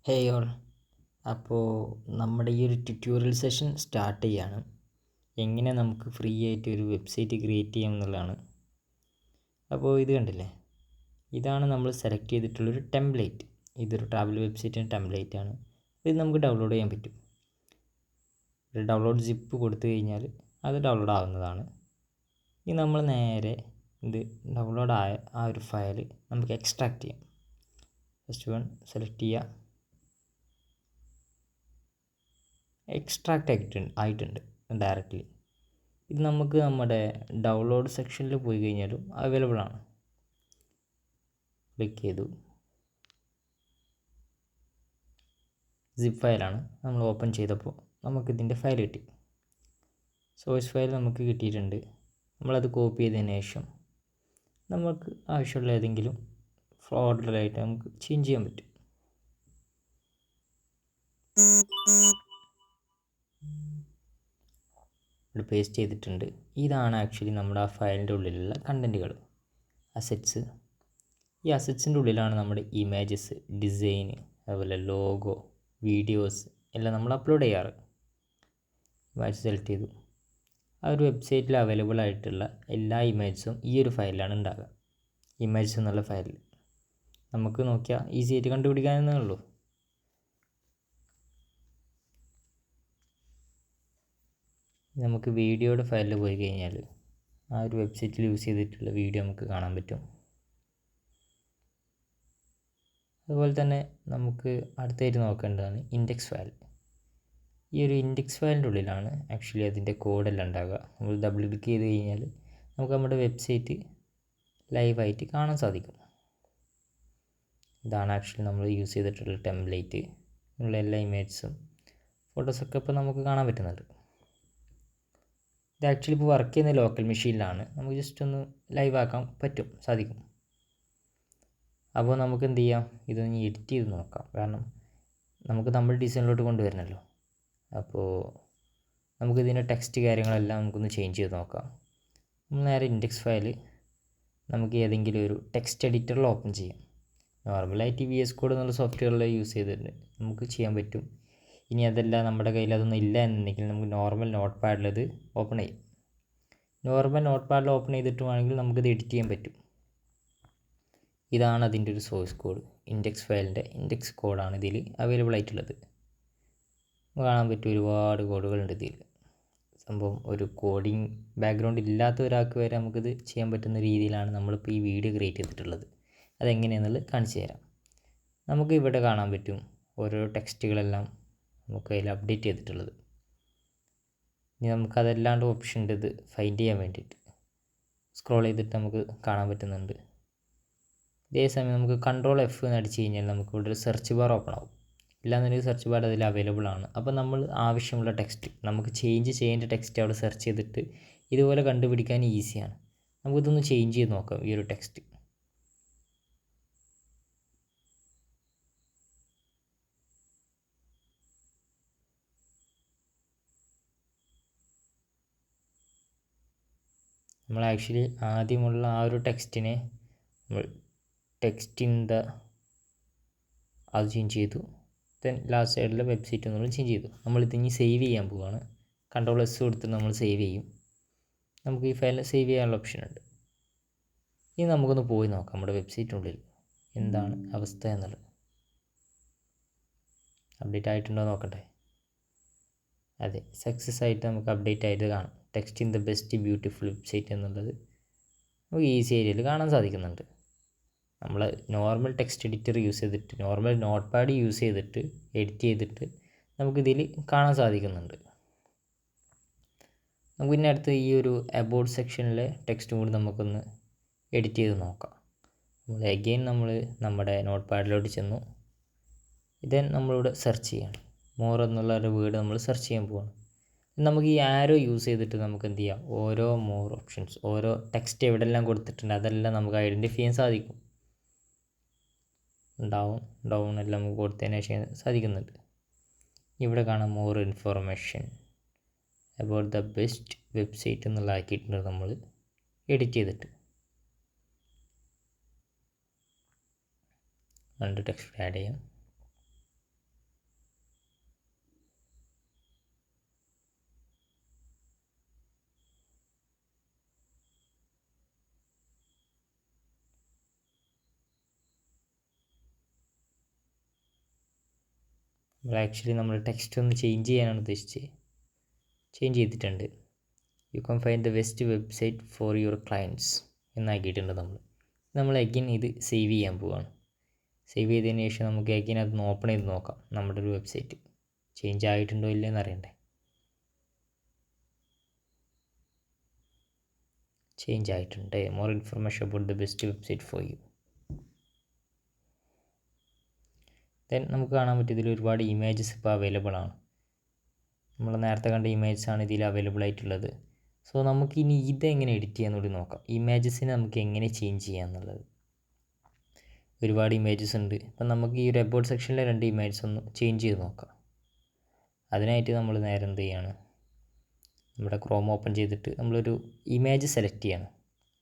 Hey all. അപ്പോൾ നമ്മുടെ ഈ ഒരു ട്യൂട്ടോറിയൽ സെഷൻ സ്റ്റാർട്ട് ചെയ്യാണ്. എങ്ങനെ നമുക്ക് ഫ്രീ ആയിട്ട് ഒരു വെബ്സൈറ്റ് ക്രിയേറ്റ് ചെയ്യാം എന്നുള്ളതാണ്. അപ്പോൾ ഇത് കണ്ടില്ലേ, ഇതാണ് നമ്മൾ സെലക്ട് ചെയ്തിട്ടുള്ളൊരു ടെംപ്ലേറ്റ്. ഇതൊരു ട്രാവൽ വെബ്സൈറ്റിൻ്റെ ടെംപ്ലേറ്റ് ആണ്. ഇത് നമുക്ക് ഡൗൺലോഡ് ചെയ്യാൻ പറ്റും. ഒരു ഡൗൺലോഡ് സിപ്പ് കൊടുത്തു കഴിഞ്ഞാൽ അത് ഡൗൺലോഡ് ആവുന്നതാണ്. ഇനി നമ്മൾ നേരെ ഇത് ഡൗൺലോഡ് ആയ ആ ഒരു ഫയൽ നമുക്ക് എക്സ്ട്രാക്റ്റ് ചെയ്യാം. ഫസ്റ്റ് വൺ സെലക്ട് ചെയ്യുക. എക്സ്ട്രാക്റ്റ് ആയിട്ടുണ്ട് ഡയറക്റ്റ്ലി. ഇത് നമുക്ക് നമ്മുടെ ഡൗൺലോഡ് സെക്ഷനിൽ പോയി കഴിഞ്ഞാലും അവൈലബിൾ ആണ്. ക്ലിക്ക് ചെയ്തു. സിപ്പ് ഫയലാണ് നമ്മൾ ഓപ്പൺ ചെയ്തപ്പോൾ നമുക്കിതിൻ്റെ ഫയൽ കിട്ടി. സോഴ്സ് ഫയൽ നമുക്ക് കിട്ടിയിട്ടുണ്ട്. നമ്മളത് കോപ്പി ചെയ്തതിന് ശേഷം നമുക്ക് ആവശ്യമുള്ള ഏതെങ്കിലും ഫോൾഡറായിട്ട് നമുക്ക് ചേഞ്ച് ചെയ്യാൻ പറ്റും. ഇവിടെ പേസ്റ്റ് ചെയ്തിട്ടുണ്ട്. ഇതാണ് ആക്ച്വലി നമ്മുടെ ആ ഫയലിൻ്റെ ഉള്ളിലുള്ള കണ്ടൻറ്റുകൾ, അസറ്റ്സ്. ഈ അസറ്റ്സിൻ്റെ ഉള്ളിലാണ് നമ്മുടെ ഇമേജസ്, ഡിസൈന്, അതുപോലെ ലോഗോ, വീഡിയോസ് എല്ലാം നമ്മൾ അപ്ലോഡ് ചെയ്യാറ്. ഇമേജ് സെലക്ട് ചെയ്തു. ആ ഒരു വെബ്സൈറ്റിൽ അവൈലബിൾ ആയിട്ടുള്ള എല്ലാ ഇമേജസും ഈ ഒരു ഫയലിലാണ് ഉണ്ടാകുക. ഇമേജസ് എന്നുള്ള ഫയലിൽ നമുക്ക് നോക്കിയാൽ ഈസി ആയിട്ട് കണ്ടുപിടിക്കാനേ ഉള്ളൂ. നമുക്ക് വീഡിയോയുടെ ഫയലിൽ പോയി കഴിഞ്ഞാൽ ആ ഒരു വെബ്സൈറ്റിൽ യൂസ് ചെയ്തിട്ടുള്ള വീഡിയോ നമുക്ക് കാണാൻ പറ്റും. അതുപോലെ തന്നെ നമുക്ക് അടുത്തായിട്ട് നോക്കേണ്ടതാണ് ഇൻഡെക്സ് ഫയൽ. ഈ ഒരു ഇൻഡെക്സ് ഫയലിൻ്റെ ഉള്ളിലാണ് ആക്ച്വലി അതിൻ്റെ കോഡെല്ലാം ഉണ്ടാകുക. നമ്മൾ ഡബിൾ ക്ലിക്ക് ചെയ്ത് കഴിഞ്ഞാൽ നമുക്ക് നമ്മുടെ വെബ്സൈറ്റ് ലൈവായിട്ട് കാണാൻ സാധിക്കും. ഇതാണ് ആക്ച്വലി നമ്മൾ യൂസ് ചെയ്തിട്ടുള്ള ടെംപ്ലേറ്റ്. ഉള്ള എല്ലാ ഇമേജസും ഫോട്ടോസൊക്കെ ഇപ്പോൾ നമുക്ക് കാണാൻ പറ്റുന്നുണ്ട്. ഇത് ആക്ച്വലി ഇപ്പോൾ വർക്ക് ചെയ്യുന്ന ലോക്കൽ മെഷീനിലാണ്. നമുക്ക് ജസ്റ്റ് ഒന്ന് ലൈവ് ആക്കാൻ സാധിക്കും. അപ്പോൾ നമുക്ക് എന്ത് ചെയ്യാം, ഇതൊന്ന് എഡിറ്റ് ചെയ്ത് നോക്കാം. കാരണം നമുക്ക് നമ്മുടെ ഡിസൈനിലോട്ട് കൊണ്ടുവരണമല്ലോ. അപ്പോൾ നമുക്കിതിൻ്റെ ടെക്സ്റ്റ് കാര്യങ്ങളെല്ലാം നമുക്കൊന്ന് ചേഞ്ച് ചെയ്ത് നോക്കാം. നമ്മൾ നേരെ ഇൻഡെക്സ് ഫയൽ നമുക്ക് ഏതെങ്കിലും ഒരു ടെക്സ്റ്റ് എഡിറ്ററിൽ ഓപ്പൺ ചെയ്യാം. നോർമലായിട്ട് VS Code എന്നുള്ള സോഫ്റ്റ്വെയറിൽ യൂസ് ചെയ്തിട്ട് നമുക്ക് ചെയ്യാൻ പറ്റും. ഇനി അതല്ല നമ്മുടെ കയ്യിൽ അതൊന്നും ഇല്ല എന്നുണ്ടെങ്കിൽ നമുക്ക് നോർമൽ നോട്ട് പാഡിലത് ഓപ്പൺ ചെയ്യും. നോർമൽ നോട്ട് പാഡിൽ ഓപ്പൺ ചെയ്തിട്ട് വേണമെങ്കിൽ നമുക്കിത് എഡിറ്റ് ചെയ്യാൻ പറ്റും. ഇതാണ് അതിൻ്റെ ഒരു സോഴ്സ് കോഡ്. ഇൻഡെക്സ് ഫയലിൻ്റെ ഇൻഡെക്സ് കോഡാണ് ഇതിൽ അവൈലബിൾ ആയിട്ടുള്ളത്. കാണാൻ പറ്റും, ഒരുപാട് കോഡുകളുണ്ട് ഇതിൽ. സംഭവം ഒരു കോഡിങ് ബാക്ക്ഗ്രൗണ്ട് ഇല്ലാത്ത ഒരാൾക്ക് വരെ നമുക്കിത് ചെയ്യാൻ പറ്റുന്ന രീതിയിലാണ് നമ്മളിപ്പോൾ ഈ വീഡിയോ ക്രിയേറ്റ് ചെയ്തിട്ടുള്ളത്. അതെങ്ങനെയാണെന്നുള്ളത് കാണിച്ചു തരാം. നമുക്ക് ഇവിടെ കാണാൻ പറ്റും ഓരോ ടെക്സ്റ്റുകളെല്ലാം നമുക്ക് അതിൽ അപ്ഡേറ്റ് ചെയ്തിട്ടുള്ളത്. ഇനി നമുക്കതല്ലാണ്ട് ഓപ്ഷൻ ഉണ്ട് ഇത് ഫൈൻഡ് ചെയ്യാൻ വേണ്ടിയിട്ട്. സ്ക്രോൾ ചെയ്തിട്ട് നമുക്ക് കാണാൻ പറ്റുന്നുണ്ട്. ഇതേ സമയം നമുക്ക് Ctrl+F എന്ന് അടിച്ച് കഴിഞ്ഞാൽ നമുക്ക് ഇവിടെ ഒരു സെർച്ച് ബാർ ഓപ്പൺ ആവും. ഇല്ലാന്നുണ്ടെങ്കിൽ സെർച്ച് ബാർ അതിൽ അവൈലബിൾ ആണ്. അപ്പോൾ നമ്മൾ ആവശ്യമുള്ള ടെക്സ്റ്റ്, നമുക്ക് ചേഞ്ച് ചെയ്യേണ്ട ടെക്സ്റ്റ് അവിടെ സെർച്ച് ചെയ്തിട്ട് ഇതുപോലെ കണ്ടുപിടിക്കാൻ ഈസിയാണ്. നമുക്കിതൊന്ന് ചേഞ്ച് ചെയ്ത് നോക്കാം. ഈ ഒരു ടെക്സ്റ്റ് നമ്മൾ ആക്ച്വലി ആദ്യമുള്ള ആ ഒരു ടെക്സ്റ്റിനെ നമ്മൾ ടെക്സ്റ്റ് ഇൻ ദ അത് ചേഞ്ച് ചെയ്തു. ദെൻ ലാസ്റ്റ് സൈഡിലെ വെബ്സൈറ്റ് നമ്മൾ ചേഞ്ച് ചെയ്തു. നമ്മളിതിനി സേവ് ചെയ്യാൻ പോവുകയാണ്. Ctrl+S കൊടുത്തിട്ട് നമ്മൾ സേവ് ചെയ്യും. നമുക്ക് ഈ ഫയൽ സേവ് ചെയ്യാനുള്ള ഓപ്ഷൻ ഉണ്ട്. ഇനി നമുക്കൊന്ന് പോയി നോക്കാം നമ്മുടെ വെബ്സൈറ്റിനുള്ളിൽ എന്താണ് അവസ്ഥ എന്നുള്ളത്. അപ്ഡേറ്റ് ആയിട്ടുണ്ടോ നോക്കട്ടെ. അതെ, സക്സസ് ആയിട്ട് നമുക്ക് അപ്ഡേറ്റ് ആയിട്ട് കാണാം. Text in the best beautiful website എന്നുള്ളത് നമുക്ക് ഈസി ഏരിയയിൽ കാണാൻ സാധിക്കുന്നുണ്ട്. നമ്മൾ നോർമൽ ടെക്സ്റ്റ് എഡിറ്റർ യൂസ് ചെയ്തിട്ട്, നോർമൽ നോട്ട് പാഡ് യൂസ് ചെയ്തിട്ട് എഡിറ്റ് ചെയ്തിട്ട് നമുക്കിതിൽ കാണാൻ സാധിക്കുന്നുണ്ട്. നമുക്ക് പിന്നെ അടുത്ത് ഈ ഒരു അബൌട്ട് സെക്ഷനിലെ ടെക്സ്റ്റും കൂടി നമുക്കൊന്ന് എഡിറ്റ് ചെയ്ത് നോക്കാം. നമ്മൾ നമ്മുടെ നോട്ട് പാഡിലോട്ട് ചെന്നു. ദെൻ നമ്മളിവിടെ സെർച്ച് ചെയ്യണം. മോർ എന്നുള്ള ഒരു വേർഡ് നമ്മൾ സെർച്ച് ചെയ്യാൻ പോവാണ്. നമുക്ക് ഈ ആരോ യൂസ് ചെയ്തിട്ട് നമുക്ക് എന്ത് ചെയ്യാം, ഓരോ മോർ ഓപ്ഷൻസ്, ഓരോ ടെക്സ്റ്റ് എവിടെയെല്ലാം കൊടുത്തിട്ടുണ്ട് അതെല്ലാം നമുക്ക് ഐഡൻറ്റിഫൈ ചെയ്യാൻ സാധിക്കും. ഡൗൺ എല്ലാം നമുക്ക് കൊടുത്തതിന് ശേഷം സാധിക്കുന്നുണ്ട്. ഇവിടെ കാണാം more information about the best website എന്നുള്ള ആക്കിയിട്ടുണ്ട് നമ്മൾ എഡിറ്റ് ചെയ്തിട്ട്. രണ്ട് ടെക്സ്റ്റ് ആഡ് ചെയ്യാം. ആക്ച്വലി നമ്മൾ ടെക്സ്റ്റ് ഒന്ന് ചേഞ്ച് ചെയ്യാനാണ് ഉദ്ദേശിച്ചത്. ചേഞ്ച് ചെയ്തിട്ടുണ്ട്. You can find the best website for your clients എന്നാക്കിയിട്ടുണ്ട് നമ്മൾ അഗൈൻ ഇത് സേവ് ചെയ്യാൻ പോവുകയാണ്. സേവ് ചെയ്തതിന് ശേഷം നമുക്ക് അഗൈൻ അതൊന്ന് ഓപ്പൺ ചെയ്ത് നോക്കാം. നമ്മുടെ ഒരു വെബ്സൈറ്റ് ചേഞ്ച് ആയിട്ടുണ്ടോ ഇല്ലയെന്ന് അറിയണ്ടേ. ചേഞ്ച് ആയിട്ടുണ്ട്. More information about the best website for you. Then നമുക്ക് കാണാൻ പറ്റും ഇതിൽ ഒരുപാട് ഇമേജസ് ഇപ്പോൾ അവൈലബിൾ ആണ്. നമ്മൾ നേരത്തെ കണ്ട ഇമേജസാണ് ഇതിൽ അവൈലബിൾ ആയിട്ടുള്ളത്. സോ നമുക്കിനി ഇതെങ്ങനെ എഡിറ്റ് ചെയ്യാമെന്നുകൂടി നോക്കാം. ഇമേജസിനെ നമുക്ക് എങ്ങനെ ചേഞ്ച് ചെയ്യാമെന്നുള്ളത്. ഒരുപാട് ഇമേജസ് ഉണ്ട്. ഇപ്പം നമുക്ക് ഈ ഒരു അബൌട്ട് സെക്ഷനിലെ 2 ഇമേജസ് ഒന്ന് ചേഞ്ച് ചെയ്ത് നോക്കാം. അതിനായിട്ട് നമ്മൾ നേരെ എന്ത് ചെയ്യാണ്, നമ്മുടെ ക്രോം ഓപ്പൺ ചെയ്തിട്ട് നമ്മളൊരു ഇമേജ് സെലക്ട് ചെയ്യണം.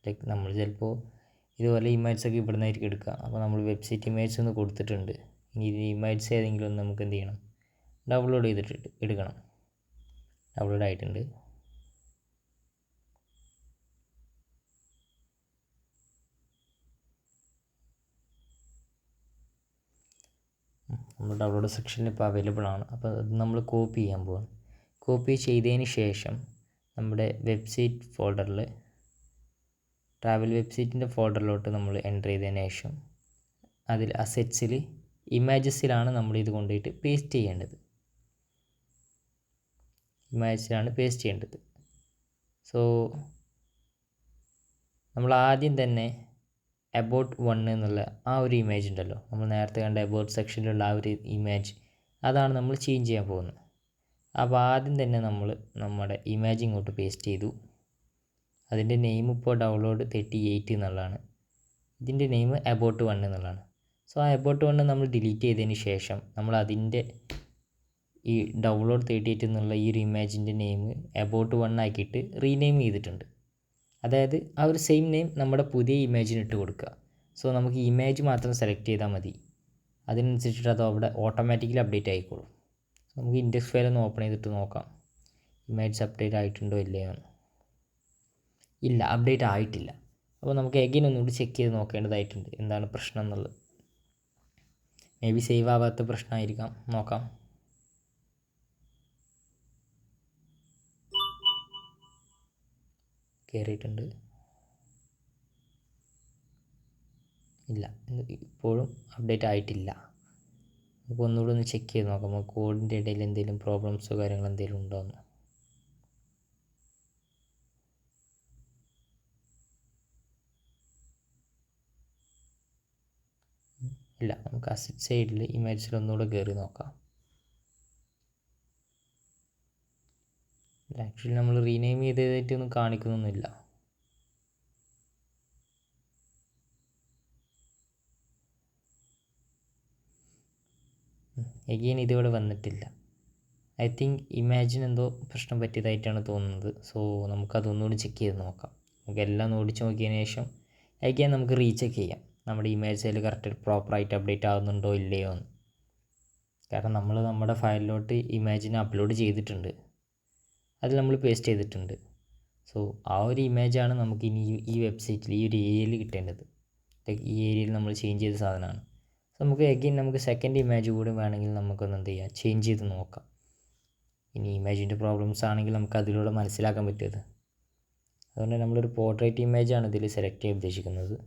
ലൈക്ക് നമ്മൾ ചിലപ്പോൾ ഇതുപോലെ ഇമേജസൊക്കെ ഇവിടെ നിന്നായിരിക്കും എടുക്കുക. അപ്പോൾ നമ്മൾ വെബ്സൈറ്റ് ഇമേജ് ഒന്ന് കൊടുത്തിട്ടുണ്ട്. ഇനി ഇത് ഇമേജസ് ഏതെങ്കിലും ഒന്ന് നമുക്ക് എന്ത് ചെയ്യണം, ഡൗൺലോഡ് ചെയ്തിട്ട് എടുക്കണം. ഡൗൺലോഡ് ആയിട്ടുണ്ട്. നമ്മൾ ഡൗൺലോഡ് സെക്ഷനിൽ ഇപ്പോൾ അവൈലബിൾ ആണ്. അപ്പോൾ അത് നമ്മൾ കോപ്പി ചെയ്യാൻ പോവാണ്. കോപ്പി ചെയ്തതിന് ശേഷം നമ്മുടെ വെബ്സൈറ്റ് ഫോൾഡറിൽ ട്രാവൽ വെബ്സൈറ്റിൻ്റെ ഫോൾഡറിലോട്ട് നമ്മൾ എൻ്റർ ചെയ്തതിന് ശേഷം അതിൽ അസെറ്റ്സിൽ ഇമേജസിലാണ് നമ്മൾ ഇത് കൊണ്ടുപോയിട്ട് പേസ്റ്റ് ചെയ്യേണ്ടത്. ഇമേജസിലാണ് പേസ്റ്റ് ചെയ്യേണ്ടത്. സോ നമ്മൾ ആദ്യം തന്നെ അബൌട്ട് 1 എന്നുള്ള ആ ഒരു ഇമേജ് ഉണ്ടല്ലോ, നമ്മൾ നേരത്തെ കണ്ട അബൌട്ട് സെക്ഷനിലുള്ള ആ ഒരു ഇമേജ്, അതാണ് നമ്മൾ ചേഞ്ച് ചെയ്യാൻ പോകുന്നത്. അപ്പോൾ ആദ്യം തന്നെ നമ്മൾ നമ്മുടെ ഇമേജ് ഇങ്ങോട്ട് പേസ്റ്റ് ചെയ്തു. അതിൻ്റെ നെയിം ഇപ്പോൾ ഡൗൺലോഡ് 38 എന്നുള്ളതാണ്. ഇതിൻ്റെ നെയിം അബൌട്ട് 1 എന്നുള്ളതാണ്. സോ ആ അബൌട്ട് 1 നമ്മൾ ഡിലീറ്റ് ചെയ്തതിന് ശേഷം നമ്മൾ അതിൻ്റെ ഈ ഡൗൺലോഡ് 38 എന്നുള്ള ഈ ഒരു ഇമേജിൻ്റെ നെയിം അബൌട്ട് 1 ആക്കിയിട്ട് റീനെയിം ചെയ്തിട്ടുണ്ട്. അതായത് ആ ഒരു സെയിം നെയിം നമ്മുടെ പുതിയ ഇമേജിന് ഇട്ട് കൊടുക്കുക. സോ നമുക്ക് ഇമേജ് മാത്രം സെലക്ട് ചെയ്താൽ മതി. അതിനനുസരിച്ചിട്ട് അത് അവിടെ ഓട്ടോമാറ്റിക്കലി അപ്ഡേറ്റ് ആയിക്കോളും. നമുക്ക് ഇൻഡെക്സ് ഫയൽ ഒന്ന് ഓപ്പൺ ചെയ്തിട്ട് നോക്കാം ഇമേജ് അപ്ഡേറ്റ് ആയിട്ടുണ്ടോ ഇല്ലയോ. ഇല്ല, അപ്ഡേറ്റ് ആയിട്ടില്ല. അപ്പോൾ നമുക്ക് എഗെയിൻ ഒന്നുകൂടി ചെക്ക് ചെയ്ത് നോക്കേണ്ടതായിട്ടുണ്ട് എന്താണ് പ്രശ്നം എന്നുള്ളത്. മേ ബി സേവ് ആവാത്ത പ്രശ്നമായിരിക്കാം. നോക്കാം. കയറിയിട്ടുണ്ട്. ഇല്ല, ഇപ്പോഴും അപ്ഡേറ്റ് ആയിട്ടില്ല. നമുക്ക് ഒന്നുകൂടി ഒന്ന് ചെക്ക് ചെയ്ത് നോക്കാം. നമുക്ക് കോഡിൻ്റെ ഇടയിൽ എന്തെങ്കിലും പ്രോബ്ലംസോ കാര്യങ്ങളോ എന്തെങ്കിലും ഉണ്ടോ എന്ന്. ഇല്ല, നമുക്ക് അസറ്റ് സൈഡിൽ ഇമേജസിൽ ഒന്നുകൂടെ കയറി നോക്കാം. ആക്ച്വലി നമ്മൾ റീനെയിം ചെയ്തതായിട്ടൊന്നും കാണിക്കുന്നൊന്നുമില്ല. എഗെയിൻ ഇതിവിടെ വന്നിട്ടില്ല. ഐ തിങ്ക് ഇമാജിൻ എന്തോ പ്രശ്നം പറ്റിയതായിട്ടാണ് തോന്നുന്നത്. സോ നമുക്കതൊന്നുകൂടി ചെക്ക് ചെയ്ത് നോക്കാം. നമുക്ക് എല്ലാം ഓടിച്ച് നോക്കിയതിന് ശേഷം എഗെയിൻ നമുക്ക് റീചെക്ക് ചെയ്യാം നമ്മുടെ ഇമേജ് അതിൽ കറക്റ്റ് പ്രോപ്പറായിട്ട് അപ്ഡേറ്റ് ആകുന്നുണ്ടോ ഇല്ലയോ എന്ന്. കാരണം നമ്മൾ നമ്മുടെ ഫയലിലോട്ട് ഇമേജിനെ അപ്ലോഡ് ചെയ്തിട്ടുണ്ട്, അതിൽ നമ്മൾ പേസ്റ്റ് ചെയ്തിട്ടുണ്ട്. സോ ആ ഒരു ഇമേജാണ് നമുക്ക് ഇനി ഈ വെബ്സൈറ്റിൽ ഈ ഒരു ഏരിയയിൽ കിട്ടേണ്ടത്. ലൈക്ക് ഈ ഏരിയയിൽ നമ്മൾ ചേഞ്ച് ചെയ്ത സാധനമാണ്. സോ നമുക്ക് എഗെയിൻ നമുക്ക് സെക്കൻഡ് ഇമേജ് കൂടി വേണമെങ്കിൽ നമുക്കൊന്ന് എന്ത് ചെയ്യാം, ചേഞ്ച് ചെയ്ത് നോക്കാം. ഇനി ഇമേജിൻ്റെ പ്രോബ്ലംസ് ആണെങ്കിൽ നമുക്ക് അതിലൂടെ മനസ്സിലാക്കാൻ പറ്റിയത്. അതുകൊണ്ട് നമ്മളൊരു പോർട്രേറ്റ് ഇമേജാണ് ഇതിൽ സെലക്ട് ചെയ്യാൻ ഉദ്ദേശിക്കുന്നത്.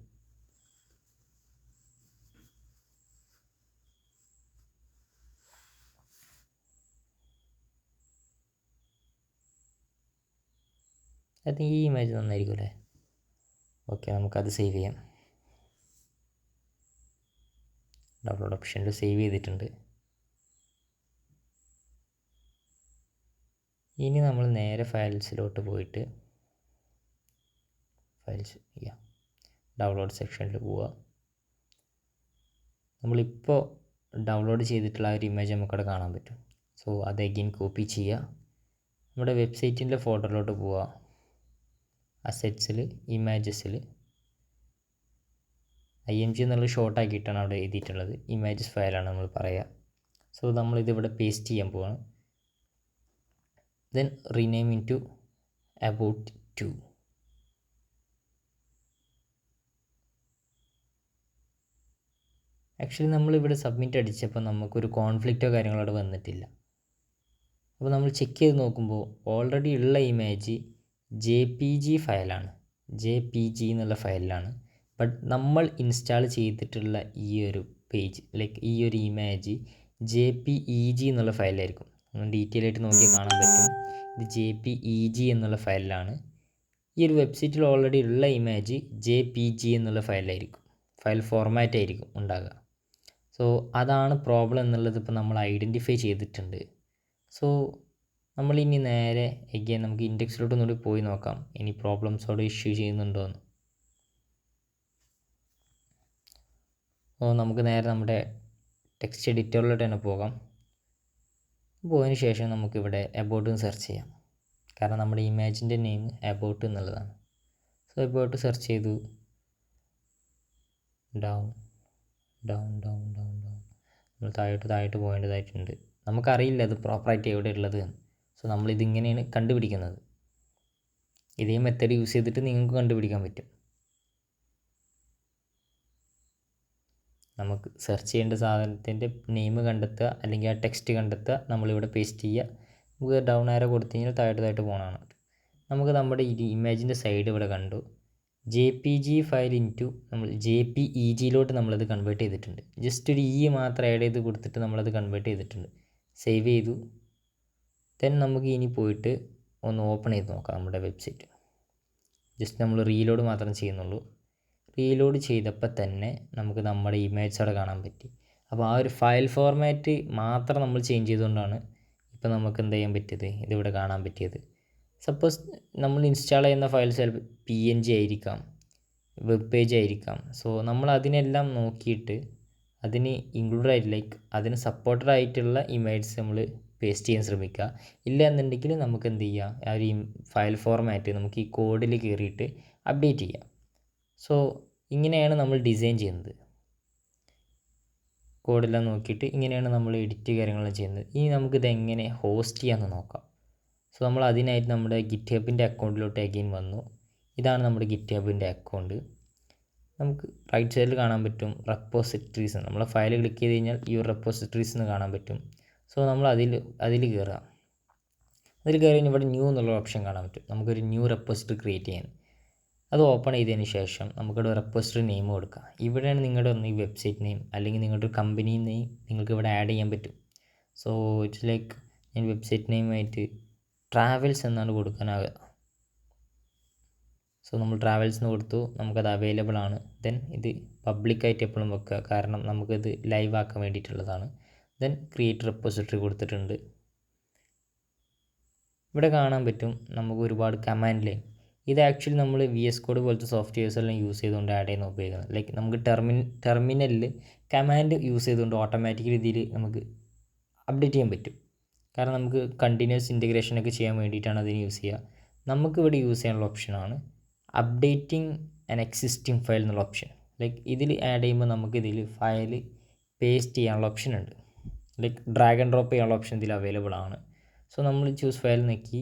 ഐ തിങ്ക് ഈ ഇമേജ് നന്നായിരിക്കും അല്ലേ. ഓക്കെ, നമുക്കത് സേവ് ചെയ്യാം. ഡൗൺലോഡ് ഓപ്ഷനിൽ സേവ് ചെയ്തിട്ടുണ്ട്. ഇനി നമ്മൾ നേരെ ഫയൽസിലോട്ട് പോയിട്ട് ഫയൽസ് ഡൗൺലോഡ് സെക്ഷനിൽ പോവുക. നമ്മളിപ്പോൾ ഡൗൺലോഡ് ചെയ്തിട്ടുള്ള ആ ഒരു ഇമേജ് നമുക്കവിടെ കാണാൻ പറ്റും. സോ അത് അഗെയിൻ കോപ്പി ചെയ്യുക. നമ്മുടെ വെബ്സൈറ്റിൻ്റെ ഫോൾഡറിലോട്ട് പോവുക. അസെറ്റ്സിൽ ഇമേജസിൽ IMG എന്നുള്ള ഷോർട്ടാക്കിയിട്ടാണ് അവിടെ എഴുതിയിട്ടുള്ളത്. ഇമേജസ് ഫയലാണ് നമ്മൾ പറയുക. സോ നമ്മളിതിവിടെ പേസ്റ്റ് ചെയ്യാൻ പോവാണ്. Then rename in to about 2. Actually നമ്മളിവിടെ സബ്മിറ്റ് അടിച്ചപ്പോൾ നമുക്കൊരു കോൺഫ്ലിക്റ്റോ കാര്യങ്ങളോ അവിടെ വന്നിട്ടില്ല. അപ്പോൾ നമ്മൾ ചെക്ക് ചെയ്ത് നോക്കുമ്പോൾ ഓൾറെഡി ഉള്ള ഇമേജ് JPG ഫയലാണ്, JPG എന്നുള്ള ഫയലിലാണ്. ബട്ട് നമ്മൾ ഇൻസ്റ്റാൾ ചെയ്തിട്ടുള്ള ഈ ഒരു പേജ് ലൈക്ക് ഈ ഒരു ഇമേജ് JPEG എന്നുള്ള ഫയലായിരിക്കും. നമ്മൾ ഡീറ്റെയിൽ ആയിട്ട് നോക്കിയാൽ കാണാൻ പറ്റും ഇത് JPEG എന്നുള്ള ഫയലിലാണ്. ഈ ഒരു വെബ്സൈറ്റിൽ ഓൾറെഡി ഉള്ള ഇമേജ് JPG എന്നുള്ള ഫയലായിരിക്കും, ഫയൽ ഫോർമാറ്റ് ആയിരിക്കും ഉണ്ടാകുക. സോ അതാണ് പ്രോബ്ലം എന്നുള്ളത് ഇപ്പോൾ നമ്മൾ ഐഡൻറ്റിഫൈ ചെയ്തിട്ടുണ്ട്. സോ നമ്മളിനി നേരെ എഗെയിൻ നമുക്ക് ഇൻഡെക്സിലോട്ട് ഒന്നുകൂടി പോയി നോക്കാം ഇനി പ്രോബ്ലംസോടെ ഇഷ്യൂ ചെയ്യുന്നുണ്ടോ എന്ന്. അപ്പോൾ നമുക്ക് നേരെ നമ്മുടെ ടെക്സ്റ്റ് എഡിറ്ററിലോട്ട് തന്നെ പോകാം. പോയതിന് ശേഷം നമുക്കിവിടെ എബൌട്ട് സെർച്ച് ചെയ്യാം, കാരണം നമ്മുടെ ഇമേജിൻ്റെ നെയിം എബൌട്ട് എന്നുള്ളതാണ്. സോ എബൌട്ട് സെർച്ച് ചെയ്തു, down down down down down നമ്മൾ താഴോട്ട് പോകേണ്ടതായിട്ടുണ്ട്. നമുക്കറിയില്ല അത് പ്രോപ്പറായിട്ട് എവിടെ ഉള്ളത് എന്ന്. സോ നമ്മളിതിങ്ങനെയാണ് കണ്ടുപിടിക്കുന്നത്. ഇതേ മെത്തേഡ് യൂസ് ചെയ്തിട്ട് നിങ്ങൾക്ക് കണ്ടുപിടിക്കാൻ പറ്റും. നമുക്ക് സെർച്ച് ചെയ്യേണ്ട സാധനത്തിൻ്റെ നെയിം കണ്ടെത്തുക, അല്ലെങ്കിൽ ആ ടെക്സ്റ്റ് കണ്ടെത്തുക, നമ്മളിവിടെ പേസ്റ്റ് ചെയ്യുക. നമുക്ക് ഡൗൺ ആരോ കൊടുത്തു കഴിഞ്ഞാൽ താഴോട്ട് പോകണമാണ്. നമുക്ക് നമ്മുടെ ഈ ഇമേജിൻ്റെ സൈഡ് ഇവിടെ കണ്ടു. JPG ഫയൽ ഇൻറ്റു നമ്മൾ JPEGയിലോട്ട് നമ്മളത് കൺവേർട്ട് ചെയ്തിട്ടുണ്ട്. ജസ്റ്റ് ഒരു മാത്രം ആഡ് ചെയ്ത് കൊടുത്തിട്ട് നമ്മളത് കൺവേർട്ട് ചെയ്തിട്ടുണ്ട്. സേവ് ചെയ്തു. ദെൻ നമുക്ക് ഇനി പോയിട്ട് ഒന്ന് ഓപ്പൺ ചെയ്ത് നോക്കാം നമ്മുടെ വെബ്സൈറ്റ്. ജസ്റ്റ് നമ്മൾ റീലോഡ് മാത്രം ചെയ്യുന്നുള്ളൂ. റീലോഡ് ചെയ്തപ്പോൾ തന്നെ നമുക്ക് നമ്മുടെ ഇമേജ് അവിടെ കാണാൻ പറ്റി. അപ്പോൾ ആ ഒരു ഫയൽ ഫോർമാറ്റ് മാത്രം നമ്മൾ ചേഞ്ച് ചെയ്തുകൊണ്ടാണ് ഇപ്പോൾ നമുക്ക് എന്ത് ചെയ്യാൻ പറ്റിയത്, ഇതിവിടെ കാണാൻ പറ്റിയത്. സപ്പോസ് നമ്മൾ ഇൻസ്റ്റാൾ ചെയ്യുന്ന ഫയൽസ് ചിലപ്പോൾ PNG ആയിരിക്കാം, വെബ് പേജ് ആയിരിക്കാം. സോ നമ്മൾ അതിനെല്ലാം നോക്കിയിട്ട് അതിന് ഇൻക്ലൂഡ് ആയിട്ട് ലൈക്ക് അതിന് സപ്പോർട്ടഡ് ആയിട്ടുള്ള ഇമേജ് നമ്മൾ പേസ്റ്റ് ചെയ്യാൻ ശ്രമിക്കുക. ഇല്ല എന്നുണ്ടെങ്കിൽ നമുക്ക് എന്ത് ചെയ്യുക, ആ ഒരു ഫയൽ ഫോർമാറ്റ് നമുക്ക് ഈ കോഡിൽ കയറിയിട്ട് അപ്ഡേറ്റ് ചെയ്യാം. സോ ഇങ്ങനെയാണ് നമ്മൾ ഡിസൈൻ ചെയ്യുന്നത്. കോഡെല്ലാം നോക്കിയിട്ട് ഇങ്ങനെയാണ് നമ്മൾ എഡിറ്റ് കാര്യങ്ങളെല്ലാം ചെയ്യുന്നത്. ഇനി നമുക്കിത് എങ്ങനെ ഹോസ്റ്റ് ചെയ്യാമെന്ന് നോക്കാം. സോ നമ്മൾ അതിനായിട്ട് നമ്മുടെ ഗിറ്റ്ഹബിൻ്റെ അക്കൗണ്ടിലോട്ട് അഗെയിൻ വന്നു. ഇതാണ് നമ്മുടെ ഗിറ്റ്ഹബിൻ്റെ അക്കൗണ്ട്. നമുക്ക് റൈറ്റ് സൈഡിൽ കാണാൻ പറ്റും റെപ്പോസിറ്ററീസ്. നമ്മൾ ഫയൽ ക്ലിക്ക് ചെയ്ത് കഴിഞ്ഞാൽ ഈ റെപ്പോസിറ്ററീസ് എന്ന് കാണാൻ പറ്റും. സോ നമ്മൾ അതിൽ കയറുക. അതിൽ കയറി ഇവിടെ ന്യൂ എന്നുള്ള ഓപ്ഷൻ കാണാൻ പറ്റും. നമുക്കൊരു ന്യൂ റെപ്പോസിറ്ററി ക്രിയേറ്റ് ചെയ്യാൻ. അത് ഓപ്പൺ ചെയ്തതിന് ശേഷം നമുക്കിവിടെ റെപ്പോസിറ്ററി നെയിം കൊടുക്കുക. ഇവിടെയാണ് നിങ്ങളുടെ ഒന്ന് ഈ വെബ്സൈറ്റ് നെയിം അല്ലെങ്കിൽ നിങ്ങളുടെ ഒരു കമ്പനി നെയിം നിങ്ങൾക്ക് ഇവിടെ ആഡ് ചെയ്യാൻ പറ്റും. സോ ഇറ്റ്സ് ലൈക്ക് ഞാൻ വെബ്സൈറ്റ് നെയിമായിട്ട് ട്രാവൽസ് എന്നാണ് കൊടുക്കാനാവുക. സോ നമ്മൾ ട്രാവൽസ് എന്ന് കൊടുത്തു, നമുക്കത് അവൈലബിൾ ആണ്. ദെൻ ഇത് പബ്ലിക്കായിട്ട് എപ്പോഴും വെക്കുക, കാരണം നമുക്കത് ലൈവ് ആക്കാൻ വേണ്ടിയിട്ടുള്ളതാണ്. ദെൻ ക്രിയേറ്റ് റെപ്പോസിറ്ററി കൊടുത്തിട്ടുണ്ട്. ഇവിടെ കാണാൻ പറ്റും നമുക്ക് ഒരുപാട് കമാൻഡ് ലൈൻ. ഇത് ആക്ച്വലി നമ്മൾ VS കോഡ് പോലത്തെ സോഫ്റ്റ്വെയർസ് എല്ലാം യൂസ് ചെയ്തുകൊണ്ട് ആഡ് ചെയ്യുന്ന ഉപയോഗിക്കുന്നത്. ലൈക്ക് നമുക്ക് ടെർമിനലിൽ കമാൻഡ് യൂസ് ചെയ്തുകൊണ്ട് ഓട്ടോമാറ്റിക്കലി ഇതിൽ നമുക്ക് അപ്ഡേറ്റ് ചെയ്യാൻ പറ്റും. കാരണം നമുക്ക് കണ്ടിന്യൂസ് ഇൻറ്റഗ്രേഷനൊക്കെ ചെയ്യാൻ വേണ്ടിയിട്ടാണ് അതിന് യൂസ് ചെയ്യുക. നമുക്കിവിടെ യൂസ് ചെയ്യാനുള്ള ഓപ്ഷനാണ് അപ്ഡേറ്റിംഗ് ആൻ എക്സിസ്റ്റിംഗ് ഫയൽ എന്നുള്ള ഓപ്ഷൻ. ലൈക്ക് ഇതിൽ ആഡ് ചെയ്യുമ്പോൾ നമുക്ക് ഇതിൽ ഫയൽ പേസ്റ്റ് ചെയ്യാനുള്ള ഓപ്ഷൻ ഉണ്ട്. ലൈക്ക് ഡ്രാഗ് ആൻഡ് ഡ്രോപ്പ് ചെയ്യാനുള്ള ഓപ്ഷൻ ഇതിൽ അവൈലബിൾ ആണ്. സോ നമ്മൾ ചൂസ് ഫയൽ നോക്കി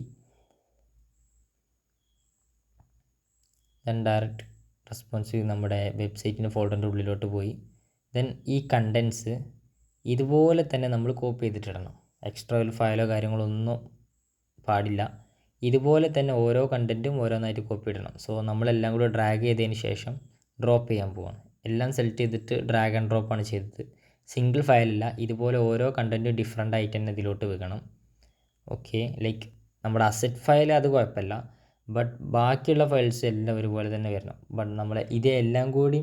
ദെൻ ഡയറക്റ്റ് റെസ്പോൺസീവ് നമ്മുടെ വെബ്സൈറ്റിൻ്റെ ഫോൾഡറിൻ്റെ ഉള്ളിലോട്ട് പോയി. ദെൻ ഈ കണ്ടൻസ് ഇതുപോലെ തന്നെ നമ്മൾ കോപ്പി ചെയ്തിട്ടിടണം. എക്സ്ട്രാ ഒരു ഫയലോ കാര്യങ്ങളോ ഒന്നും പാടില്ല. ഇതുപോലെ തന്നെ ഓരോ കണ്ടൻറ്റും ഓരോന്നായിട്ട് കോപ്പി ഇടണം. സോ നമ്മളെല്ലാം കൂടെ ഡ്രാഗ് ചെയ്തതിന് ശേഷം ഡ്രോപ്പ് ചെയ്യാൻ പോവാണ്. എല്ലാം സെലക്ട് ചെയ്തിട്ട് ഡ്രാഗ് ആൻഡ് ഡ്രോപ്പാണ് ചെയ്തത്. സിംഗിൾ ഫയലല്ല, ഇതുപോലെ ഓരോ കണ്ടൻറ്റും ഡിഫറെൻ്റ് ആയിട്ട് തന്നെ ഇതിലോട്ട് വെക്കണം. ഓക്കെ, ലൈക്ക് നമ്മുടെ അസറ്റ് ഫയൽ അത് കുഴപ്പമില്ല, ബട്ട് ബാക്കിയുള്ള ഫയൽസ് എല്ലാം ഒരുപോലെ തന്നെ വരണം. ബട്ട് നമ്മളെ ഇതെല്ലാം കൂടി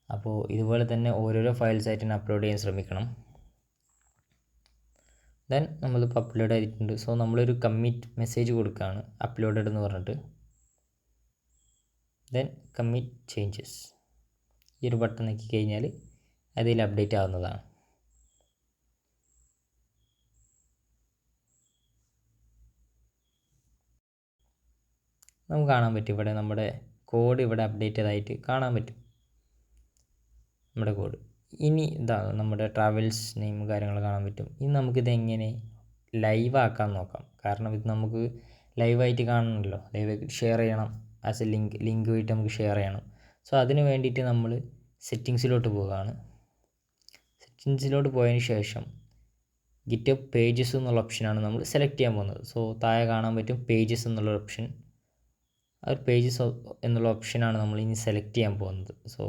അപ്പോൾ ഇതുപോലെ തന്നെ ഓരോരോ ഫയൽസായിട്ട് തന്നെ അപ്ലോഡ് ചെയ്യാൻ ശ്രമിക്കണം. ദെൻ നമ്മളിപ്പോൾ അപ്ലോഡ് ആയിട്ടുണ്ട്. സോ നമ്മളൊരു കമ്മിറ്റ് മെസ്സേജ് കൊടുക്കുകയാണ് അപ്ലോഡഡ് എന്ന് പറഞ്ഞിട്ട്. ദെൻ കമ്മിറ്റ് ചേഞ്ചസ് ഈ ഒരു ബട്ടൺ നോക്കി കഴിഞ്ഞാൽ അതിൽ അപ്ഡേറ്റ് ആവുന്നതാണ്. നമുക്ക് കാണാൻ പറ്റും ഇവിടെ നമ്മുടെ കോഡ് ഇവിടെ അപ്ഡേറ്റ് ചെയ്തതായിട്ട് കാണാൻ പറ്റും നമ്മുടെ കോഡ്. ഇനി ഇതാണ് നമ്മുടെ ട്രാവൽസ് നെയിം കാര്യങ്ങൾ കാണാൻ പറ്റും. ഇനി നമുക്കിത് എങ്ങനെ ലൈവ് ആക്കാൻ നോക്കാം. കാരണം ഇത് നമുക്ക് ലൈവായിട്ട് കാണണമല്ലോ, ലൈവായിട്ട് ഷെയർ ചെയ്യണം. ആസ് എ ലിങ്ക് വഴിയിട്ട് നമുക്ക് ഷെയർ ചെയ്യണം. സോ അതിന് വേണ്ടിയിട്ട് നമ്മൾ സെറ്റിങ്സിലോട്ട് പോവുകയാണ്. സെറ്റിങ്സിലോട്ട് പോയതിന് ശേഷം ഗിറ്റപ്പ് പേജസ് എന്നുള്ള ഓപ്ഷനാണ് നമ്മൾ സെലക്ട് ചെയ്യാൻ പോകുന്നത്. സോ താഴെ കാണാൻ പറ്റും പേജസ് എന്നുള്ള ഓപ്ഷൻ. ആ ഒരു പേജസ് എന്നുള്ള ഓപ്ഷനാണ് നമ്മൾ ഇനി സെലക്ട് ചെയ്യാൻ പോകുന്നത്. സോ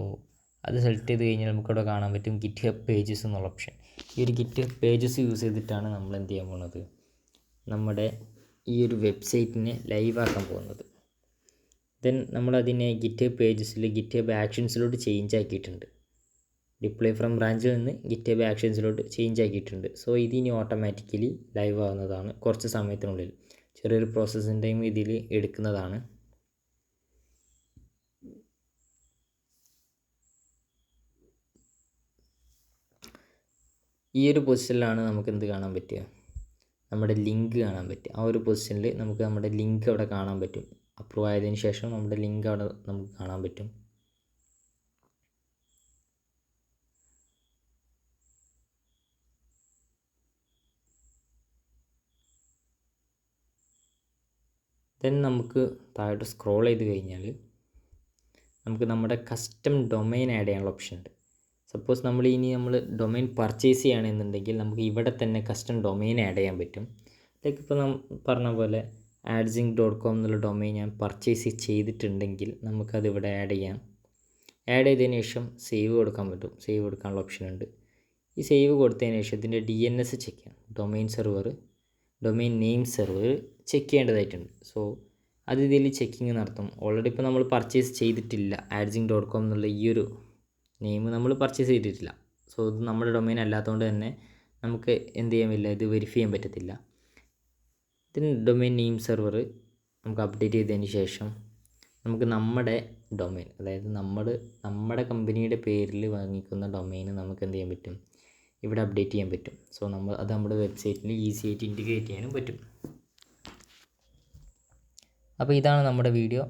അത് സെലക്ട് ചെയ്ത് കഴിഞ്ഞാൽ നമുക്കിവിടെ കാണാൻ പറ്റും ഗിറ്റപ്പ് പേജസ് എന്നുള്ള ഓപ്ഷൻ. ഈ ഒരു ഗിറ്റപ്പ് പേജസ് യൂസ് ചെയ്തിട്ടാണ് നമ്മൾ എന്ത് ചെയ്യാൻ പോകുന്നത്, നമ്മുടെ ഈ ഒരു വെബ്സൈറ്റിനെ ലൈവ് ആക്കാൻ പോകുന്നത്. ദെൻ നമ്മളതിനെ ഗിറ്റപ്പ് പേജസിൽ ഗിറ്റപ്പ് ആക്ഷൻസിലോട്ട് ചേഞ്ച് ആക്കിയിട്ടുണ്ട്. ഡിപ്ലോയ് ഫ്രം ബ്രാഞ്ചിൽ നിന്ന് ഗിറ്റപ്പ് ആക്ഷൻസിലോട്ട് ചേഞ്ച് ആക്കിയിട്ടുണ്ട്. സോ ഇതിനി ഓട്ടോമാറ്റിക്കലി ലൈവ് ആവുന്നതാണ് കുറച്ച് സമയത്തിനുള്ളിൽ. ചെറിയൊരു പ്രോസസ്സിംഗ് ടൈം ഇതിൽ എടുക്കുന്നതാണ്. ഈ ഒരു പൊസിഷനിലാണ് നമുക്ക് എന്ത് കാണാൻ പറ്റുക, നമ്മുടെ ലിങ്ക് കാണാൻ പറ്റും. ആ ഒരു പൊസിഷനിൽ നമുക്ക് നമ്മുടെ ലിങ്ക് അവിടെ കാണാൻ പറ്റും. അപ്രൂവ് ആയതിനു ശേഷം നമ്മുടെ ലിങ്ക് അവിടെ നമുക്ക് കാണാൻ പറ്റും. ദെൻ നമുക്ക് താഴോട്ട് സ്ക്രോൾ ചെയ്ത് കഴിഞ്ഞാൽ നമുക്ക് നമ്മുടെ കസ്റ്റം ഡൊമൈൻ ആഡ് ചെയ്യാനുള്ള ഓപ്ഷൻ ഉണ്ട്. സപ്പോസ് നമ്മൾ ഡൊമൈൻ പർച്ചേസ് ചെയ്യുകയാണെന്നുണ്ടെങ്കിൽ നമുക്ക് ഇവിടെ തന്നെ കസ്റ്റം ഡൊമൈൻ ആഡ് ചെയ്യാൻ പറ്റും. ലൈക്ക് ഇപ്പോൾ പറഞ്ഞ പോലെ adzinc.com എന്നുള്ള ഡൊമൈൻ ഞാൻ പർച്ചേസ് ചെയ്തിട്ടുണ്ടെങ്കിൽ നമുക്കത് ഇവിടെ ആഡ് ചെയ്യാം. ആഡ് ചെയ്തതിന് ശേഷം സേവ് കൊടുക്കാൻ പറ്റും. സേവ് കൊടുക്കാനുള്ള ഓപ്ഷൻ ഉണ്ട്. ഈ സേവ് കൊടുത്തതിന് ശേഷം ഇതിൻ്റെ DNS ചെക്ക് ചെയ്യാം. ഡൊമൈൻ നെയിം സെർവർ ചെക്ക് ചെയ്യേണ്ടതായിട്ടുണ്ട്. സോ അത് ഇതിൽ ചെക്കിങ് നടത്തും. ഓൾറെഡി ഇപ്പോൾ നമ്മൾ പർച്ചേസ് ചെയ്തിട്ടില്ല, adzinc.com എന്നുള്ള ഈ ഒരു നെയിം നമ്മൾ പർച്ചേസ് ചെയ്തിട്ടില്ല. സോ ഇത് നമ്മുടെ ഡൊമൈൻ അല്ലാത്തതുകൊണ്ട് തന്നെ നമുക്ക് എന്ത് ചെയ്യാൻ പറ്റില്ല, ഇത് വെരിഫൈ ചെയ്യാൻ പറ്റത്തില്ല. ഇതിന് ഡൊമൈൻ നെയിം സെർവർ നമുക്ക് അപ്ഡേറ്റ് ചെയ്തതിന് ശേഷം നമുക്ക് നമ്മുടെ ഡൊമൈൻ, അതായത് നമ്മുടെ കമ്പനിയുടെ പേരിൽ വാങ്ങിക്കുന്ന ഡൊമൈന് നമുക്ക് എന്ത് ചെയ്യാൻ പറ്റും, ഇവിടെ അപ്ഡേറ്റ് ചെയ്യാൻ പറ്റും. സോ അത് നമ്മുടെ വെബ്സൈറ്റിൽ ഈസി ആയിട്ട് ഇൻറ്റിഗ്രേറ്റ് ചെയ്യാനും പറ്റും. അപ്പോൾ ഇതാണ് നമ്മുടെ വീഡിയോ.